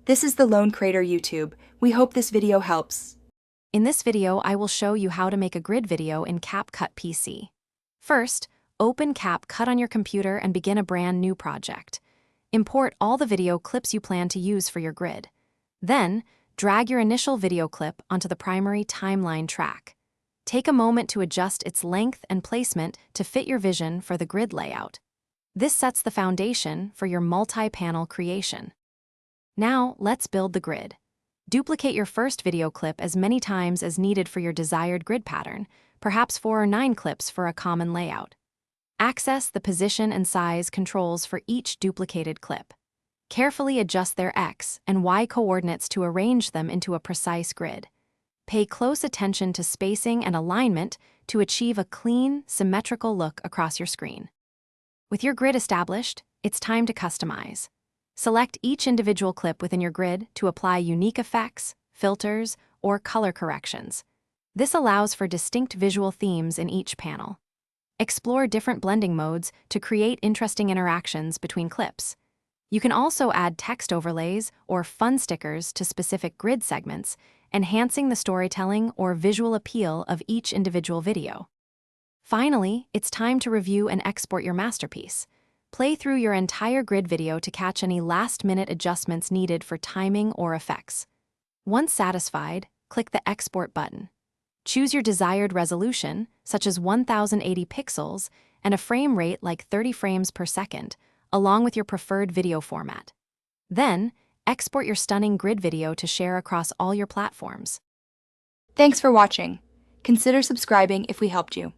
This is the Lone Crater YouTube. We hope this video helps. In this video, I will show you how to make a grid video in Capcut PC. First, open Capcut on your computer and begin a brand new project. Import all the video clips you plan to use for your grid. Then, drag your initial video clip onto the primary timeline track. Take a moment to adjust its length and placement to fit your vision for the grid layout. This sets the foundation for your multi-panel creation. Now, let's build the grid. Duplicate your first video clip as many times as needed for your desired grid pattern, perhaps 4 or 9 clips for a common layout. Access the position and size controls for each duplicated clip. Carefully adjust their X and Y coordinates to arrange them into a precise grid. Pay close attention to spacing and alignment to achieve a clean, symmetrical look across your screen. With your grid established, it's time to customize. Select each individual clip within your grid to apply unique effects, filters, or color corrections. This allows for distinct visual themes in each panel. Explore different blending modes to create interesting interactions between clips. You can also add text overlays or fun stickers to specific grid segments, enhancing the storytelling or visual appeal of each individual video. Finally, it's time to review and export your masterpiece. Play through your entire grid video to catch any last-minute adjustments needed for timing or effects. Once satisfied, click the Export button. Choose your desired resolution, such as 1080 pixels, and a frame rate like 30 frames per second, along with your preferred video format. Then, export your stunning grid video to share across all your platforms. Thanks for watching. Consider subscribing if we helped you.